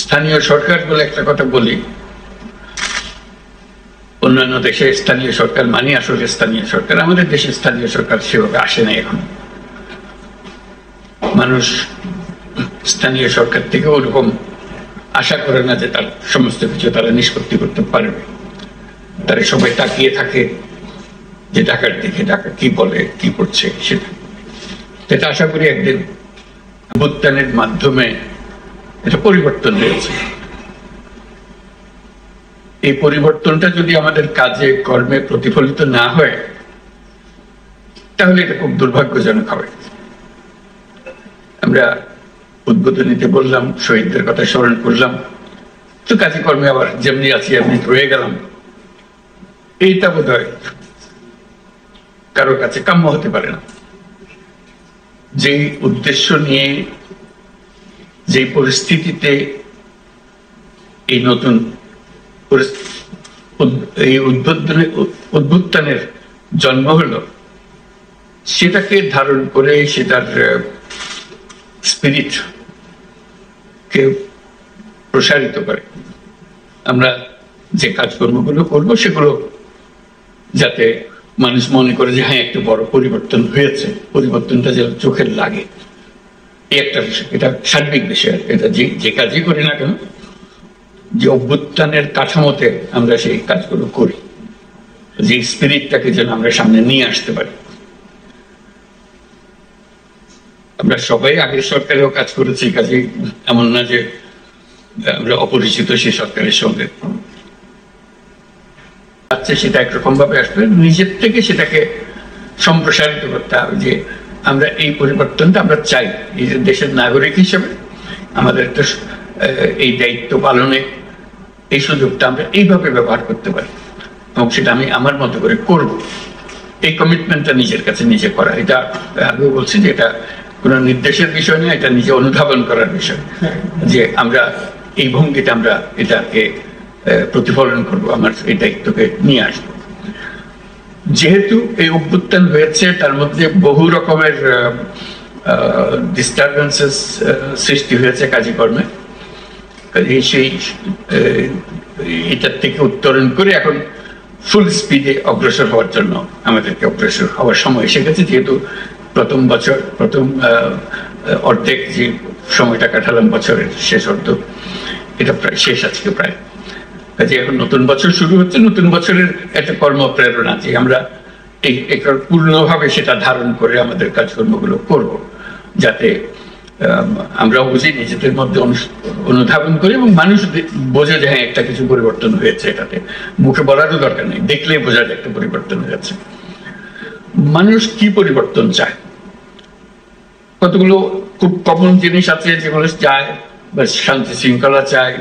স্থানীয় সরকার বলে একটা কথা বলি, অন্যান্য দেশে স্থানীয় সরকার মানে আসলে স্থানীয় সরকার। আমাদের দেশে স্থানীয় সরকার সেভাবে আসে না এখন। মানুষ স্থানীয় সরকার থেকে ওরকম আশা করে না যে তার সমস্ত কিছু তারা নিষ্পত্তি করতে পারবে। তারা সবাই তাকিয়ে থাকে যে ঢাকার দিকে, ঢাকা কি বলে, কি করছে সেটা। এটা আশা করি একদিন অভ্যুত্থানের মাধ্যমে এটা পরিবর্তন হয়েছে। এই পরিবর্তনটা যদি আমাদের কাজে কর্মে প্রতিফলিত না হয় তাহলে এটা খুব দুর্ভাগ্যজনক হবে। আমরা উদ্বোধনীতে বললাম, শহীদদের কথা স্মরণ করলাম, তো কাজে কর্মে আবার যেমনি আছি এমনি রয়ে গেলাম। এইটা বোধ হয় কারোর কাছে কাম্য হতে পারে না। যে উদ্দেশ্য নিয়ে, যে পরিস্থিতিতে এই নতুন এই উদ্বোধনের জন্ম হলো, সেটাকে ধারণ করে সেটার স্পিরিট কে প্রসারিত করে আমরা যে কাজকর্মগুলো করব সেগুলো যাতে মানুষ মনে করে যে হ্যাঁ একটা বড় পরিবর্তন হয়েছে, পরিবর্তনটা যেন চোখের লাগে, এই একটা বিষয়। এটা সার্বিক বিষয়। এটা যে কাজই করি না কেন, যে অভ্যুত্থানের কাঠামোতে আমরা সেই কাজগুলো করি, যে স্পিরিটটাকে যেন আমরা সামনে নিয়ে আসতে পারি। আমরা সবাই আগের সরকারেও কাজ করেছি, কাজে এমন না যে আমরা অপরিচিত সেই সরকারের সঙ্গে। সেটা একরকম ভাবে আসবে, নিজের থেকে সেটাকে সম্প্রসারিত করতে হবে যে আমরা এই পরিবর্তনটা আমরা চাই। এই যে দেশের নাগরিক হিসেবে আমাদের একটা এই দায়িত্ব পালনে এই সুযোগটা আমরা এইভাবে ব্যবহার করতে পারি, এবং সেটা আমি আমার মতো করে করব। এই কমিটমেন্টটা নিজের কাছে নিজে করা, এটা আগেও বলছি যে এটা কোনো নির্দেশের বিষয় না, এটা নিজে অনুধাবন করার বিষয়, যে আমরা এই ভঙ্গিতে আমরা এটাকে প্রতিফলন করবো, আমার এই দায়িত্বকে নিয়ে আসবো। যেহেতু এই অভ্যুত্থান হয়েছে, তার মধ্যে বহু রকমের ডিস্টারবেন্সেস সৃষ্টি হয়েছে কাজকর্মে, সেই এটার থেকে উত্তরণ করে এখন ফুল স্পিডে অগ্রসর হওয়ার জন্য আমাদেরকে অগ্রসর হওয়ার সময় এসে গেছে। যেহেতু প্রথম অর্ধেক যে সময়টা কাটালাম বছরের শেষ অর্ধ, এটা প্রায় শেষ আজকে প্রায়। কাজে এখন নতুন বছর শুরু হচ্ছে, নতুন বছরের একটা কর্মপ্রেরণা যে আমরা এই পূর্ণভাবে সেটা ধারণ করে আমাদের কাজকর্মগুলো করব, যাতে আমরাও বুঝি, নিজেদের মধ্যে অনুধাবন করি এবং মানুষ বোঝে যে হ্যাঁ একটা কিছু পরিবর্তন হয়েছে। এটাতে মুখে বলারও দরকার নেই, দেখলেই বোঝা যায় একটা পরিবর্তন হয়েছে। মানুষ কি পরিবর্তন চায়? কতগুলো খুব কমন জিনিস আছে যেগুলো চায়, বা শান্তি শৃঙ্খলা চায়,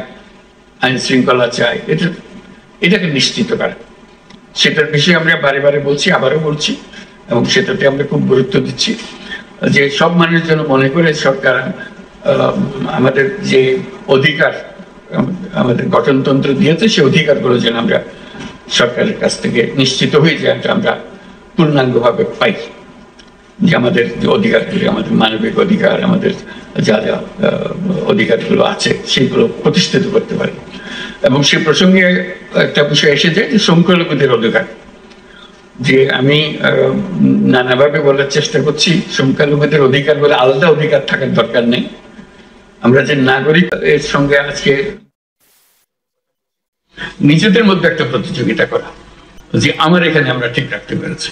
আইন শৃঙ্খলা চায়, এটাকে নিশ্চিত করে। সেটার বিষয়ে আমরা বারে বারে বলছি, আবারও বলছি, এবং সেটাতে আমরা খুব গুরুত্ব দিচ্ছি যে সব মানুষ যেন মনে করে সরকার আমাদের যে অধিকার আমাদের গঠনতন্ত্র দিয়েছে, সেই অধিকারগুলো যেন আমরা সরকারের কাছ থেকে নিশ্চিত হয়ে যায় আমরা পূর্ণাঙ্গভাবে পাই। যে আমাদের যে অধিকারগুলি, আমাদের মানবিক অধিকার, আমাদের যা যা অধিকারগুলো আছে সেগুলো প্রতিষ্ঠিত করতে পারি। এবং সে প্রসঙ্গে একটা বিষয় এসে যায় যে সংখ্যালঘুদের অধিকার, যে আমি নানাভাবে বলার চেষ্টা করছি সংখ্যালঘুদের অধিকার বলে আলাদা অধিকার থাকার দরকার নেই। আমরা যে নাগরিক, এর সঙ্গে আজকে নিজেদের মধ্যে একটা প্রতিযোগিতা করা যে আমার এখানে আমরা ঠিক রাখতে পেরেছি,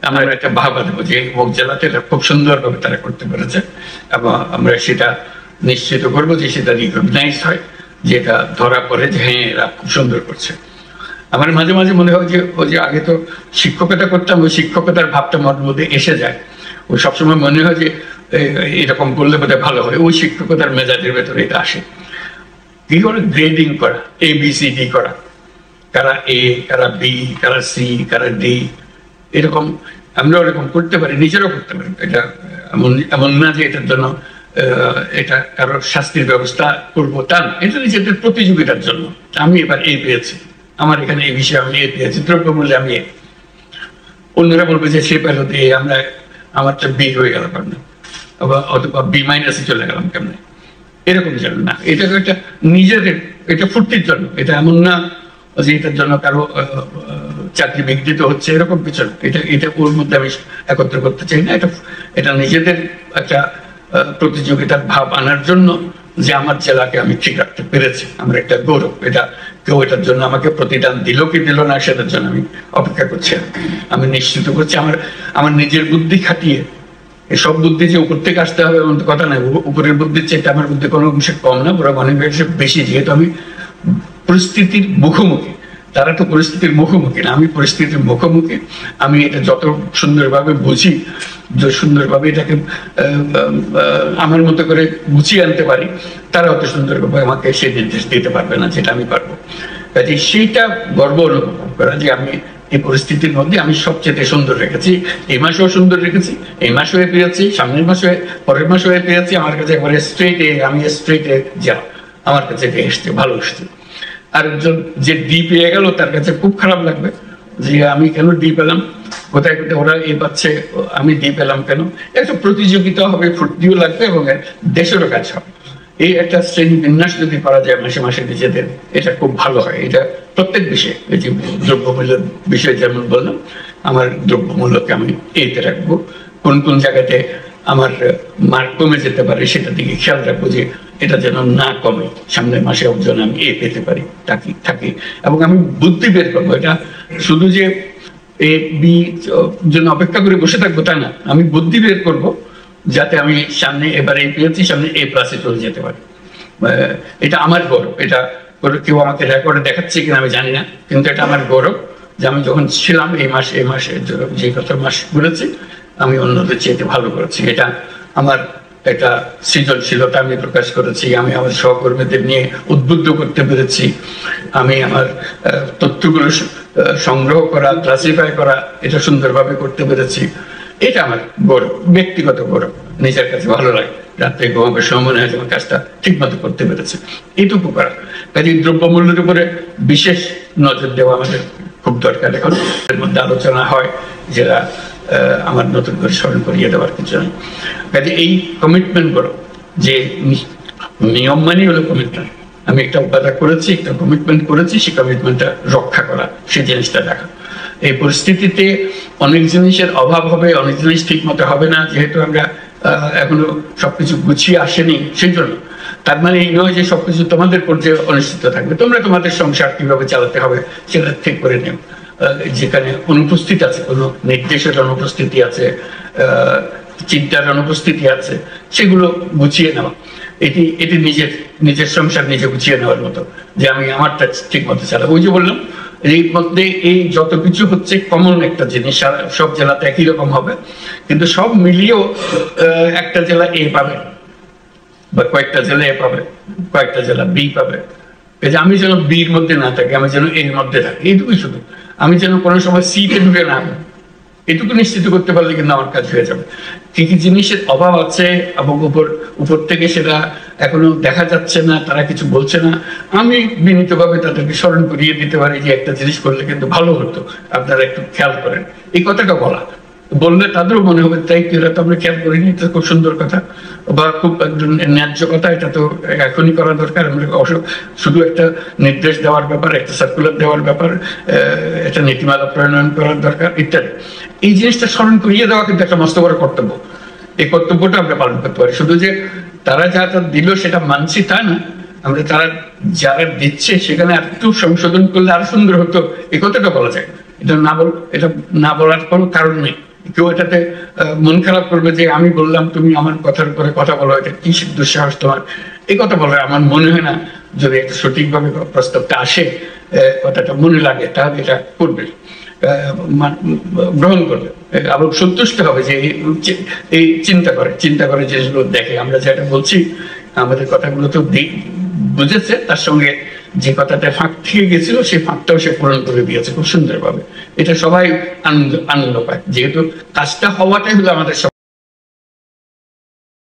আমরা একটা ভাবা দেবো যে মুখ জেলাতে খুব সুন্দরভাবে তারা করতে পেরেছে, এবং আমরা সেটা নিশ্চিত করবো যে সেটা রিকগনাইজ হয়, যেটা ধরা পড়ে যে হ্যাঁ এরা খুব সুন্দর করছে। আমার মাঝে মাঝে মনে হয় যে ওই যে আগে তো শিক্ষকতা করতাম, ওই শিক্ষকতার ভাবটা মনের মধ্যে এসে যায়। ওই সবসময় মনে হয় যে এরকম করলে বোধহয় ভালো হয়, ওই শিক্ষকতার মেজাজের ভেতরে এটা আসে। কি করে গ্রেডিং করা, ABCD করা, কারা A, কারা B, কারা C, কারা D, এরকম আমরা ওরকম করতে পারি, নিজেরাও করতে পারি। এটা এমন না যে এটার জন্য এটা কারোর শাস্তির ব্যবস্থা করবো, তা না। এটা নিজেদের প্রতিযোগিতার জন্য। আমি এবার A পেয়েছি, আমার এখানে এই বিষয়ে আমি A পেয়েছি, দ্রব্যমূল্যে আমি A, অন্যরা বলবে যে সে পেল দিয়ে আমারটা B হয়ে গেল কেমন, অথবা B- চলে গেলাম কেমনে। এরকম যেন না। এটা একটা নিজেদের, এটা ফুর্তির জন্য, এটা এমন না যে এটার জন্য কারো চাকরি বিঘ্নিত হচ্ছে, এরকম কিছু না। এটা এটা ওর মধ্যে আমি একত্র করতে চাই না। এটা এটা নিজেদের একটা প্রতিযোগিতার ভাব আনার জন্য, যে আমার জেলাকে আমি ঠিক রাখতে পেরেছি, আমার একটা গৌরব। এটা কেউ এটার জন্য আমাকে প্রতিদান দিল কি দিল না সেটার জন্য আমি অপেক্ষা করছি। আমি নিশ্চিত করছি আমার আমার নিজের বুদ্ধি খাটিয়ে, সব বুদ্ধি যে উপর থেকে আসতে হবে এমন কথা নয়। উপরের বুদ্ধির চেয়ে আমার বুদ্ধি কোনো অংশে কম না, বরং অনেক বেশি। যেহেতু আমি পরিস্থিতির মুখোমুখি, তারা তো পরিস্থিতির মুখোমুখি না, আমি পরিস্থিতির মুখোমুখি। আমি এটা যত সুন্দরভাবে বুঝি, যত সুন্দরভাবে এটাকে আমার মতো করে গুছিয়ে আনতে পারি, তারা অত সুন্দরভাবে আমাকে সেই নির্দেশ দিতে পারবে না যেটা আমি পারবো। কাজে সেইটা গর্ব অনুভব করা যে আমি এই পরিস্থিতির মধ্যে আমি সবচেয়ে সুন্দর রেখেছি। এই মাসেও সুন্দর রেখেছি, এই মাসে হয়ে পেয়েছি, সামনের মাসে, পরের মাসে হয়ে পেয়েছি। আমার কাছে একবারে স্ট্রেটে, আমি স্ট্রেটে যা, আমার কাছে এটা এসছে, ভালো এসছে। আরেকজন যে ডি পেয়ে গেল তার কাছে খুব খারাপ লাগবে যে আমি কেন ডি পেলাম, কোথায় কোথায় ওরা এ পাচ্ছে, আমি ডি পেলাম কেন। একটা প্রতিযোগিতা হবে, ফুর্তিও লাগবে এবং দেশেরও কাজ হবে। এই একটা শ্রেণী বিন্যাস যদি করা যায় মাসে মাসে নিজেদের, এটা খুব ভালো হয়। এটা প্রত্যেক বিষয়ে, এই যে দ্রব্যমূল্যের বিষয়ে যেমন বললাম, আমার দ্রব্যমূল্যকে আমি এতে রাখবো। কোন কোন জায়গাতে আমার মার্ক কমে যেতে পারে সেটা দিকে খেয়াল রাখবো, যে এটা যেন না কমে, সামনের মাসে যেন আমি এ পেতে পারি থাকি। এবং আমি বুদ্ধি বের করবো। এটা শুধু যে এ বি জন্য অপেক্ষা করে বসে থাকবো তা না, আমি বুদ্ধি বের করবো যাতে আমি সামনে এবার এ পেয়েছি, সামনে এ প্লাসে চলে যেতে পারি। এটা আমার গৌরব। এটা কেউ আমাকে রেকর্ডে দেখাচ্ছে কিনা আমি জানি না, কিন্তু এটা আমার গৌরব যে আমি যখন ছিলাম এই মাসে যে কত মাস ঘুরেছি, আমি অন্যদের চেয়ে ভালো করেছি। এটা আমার একটা সৃজনশীলতা আমি প্রকাশ করেছি। আমি আমার সহকর্মীদের নিয়ে উদ্বুদ্ধ করতে পেরেছি। আমি আমার তথ্যগুলো সংগ্রহ করা, ক্লাসিফাই করা, এটা সুন্দরভাবে করতে পেরেছি। এটা আমার গৌরব, ব্যক্তিগত গৌরব। নিজের কাছে ভালো লাগে, রাত্রে ঘুমাবার সময় মনে হয় আমার কাজটা ঠিক মতো করতে পেরেছে। এইটুকু করা। কাজে দ্রব্যমূল্যের উপরে বিশেষ নজর দেওয়া আমাদের খুব দরকার। এখন এর মধ্যে আলোচনা হয় যেটা আমার নতুন করে স্মরণ করিয়ে দেওয়ার কিছু নয়। কাজে এই কমিটমেন্ট গুলো, যে নিয়ম মানি হলো কমিটমেন্ট। আমি একটা উপাদান করেছি, একটা কমিটমেন্ট করেছি, সেই কমিটমেন্টটা রক্ষা করা, সেই জিনিসটা দেখা। এই পরিস্থিতিতে অনেক জিনিসের অভাব হবে, অনেক জিনিস ঠিক মতো হবে না, যেহেতু আমরা এখনো সবকিছু গুছিয়ে আসেনি। সেই জন্য তার মানে এই নয় যে সবকিছু তোমাদের পর্যায়ে অনিশ্চিত থাকবে। তোমরা তোমাদের সংসার কিভাবে চালাতে হবে সেটা ঠিক করে নেও। যেখানে অনুপস্থিত আছে, কোনো নির্দেশের অনুপস্থিতি আছে, চিন্তার অনুপস্থিতি আছে, সেগুলো গুছিয়ে নেওয়া। এটি নিজের সংসার নিজে গুছিয়ে নেওয়ার মতো, যে আমি আমারটা ঠিক মতো চালাবো। ওই যে বললাম, এর মধ্যে এই যত কিছু হচ্ছে কমন একটা জিনিস, সব জেলাতে একই রকম হবে, কিন্তু সব মিলিয়েও একটা জেলা এ পাবে, বা কয়েকটা জেলা এ পাবে, কয়েকটা জেলা বি পাবে। এই যে আমি যেন বির মধ্যে না থাকি, আমি যেন এর মধ্যে থাকি, এইটুকুই শুধু। আমি যেন কোনো সময় সিতে ঢুকে না, এটুকু নিশ্চিত করতে পারলে কিন্তু আমার কাজ হয়ে যাবে। কি কি জিনিসের অভাব আছে এবং উপর থেকে সেটা এখনো দেখা যাচ্ছে না, তারা কিছু বলছে না, আমি বিনীতভাবে তাদেরকে স্মরণ করিয়ে দিতে পারি যে একটা জিনিস করলে কিন্তু ভালো হতো, আপনারা একটু খেয়াল করেন। এই কথাটা বললে তাদেরও মনে হবে তাই তো, এরা তো আমরা খেয়াল করিনি, এটা খুব সুন্দর কথা বা খুব একজন ন্যায্য কথা, এটা তো এখনই করা দরকার। আমরা শুধু একটা নির্দেশ দেওয়ার ব্যাপার, একটা সার্কুলার দেওয়ার ব্যাপার, একটা নীতিমালা প্রণয়ন করার দরকার ইত্যাদি। এই জিনিসটা স্মরণ করিয়ে দেওয়া কিন্তু একটা মস্ত বড় কর্তব্য। এই কর্তব্যটা আমরা পালন করতে পারি। শুধু যে তারা যা দিল সেটা মানছি তা না, আমরা তারা যারা দিচ্ছে সেখানে একটু সংশোধন করলে আরো সুন্দর হতো, এই কথাটা বলা যায়। এটা না বলার কোনো কারণ নেই। কেউ এটাতে মন খারাপ করবে যে আমি বললাম তুমি আমার কথার উপরে কথা বলো, এটা কি দুঃসাহস তোমার, এই কথা বলে আমার মনে হয় না। যদি একটা সঠিকভাবে প্রস্তাবটা আসে, কথাটা মনে লাগে, তাহলে এটা করবে, গ্রহণ করবে, আবার সন্তুষ্ট হবে যে এই চিন্তা করে জিনিসগুলো দেখে। আমরা যেটা বলছি আমাদের কথাগুলো তো বুঝেছে, তার সঙ্গে যে কথাটা ফাঁক থেকে গেছিল সেই ফাঁকটাও সে পূরণ করে দিয়েছে খুব সুন্দরভাবে। এটা সবাই আনন্দ পায়, যেহেতু কাজটা হওয়াটাই হলো আমাদের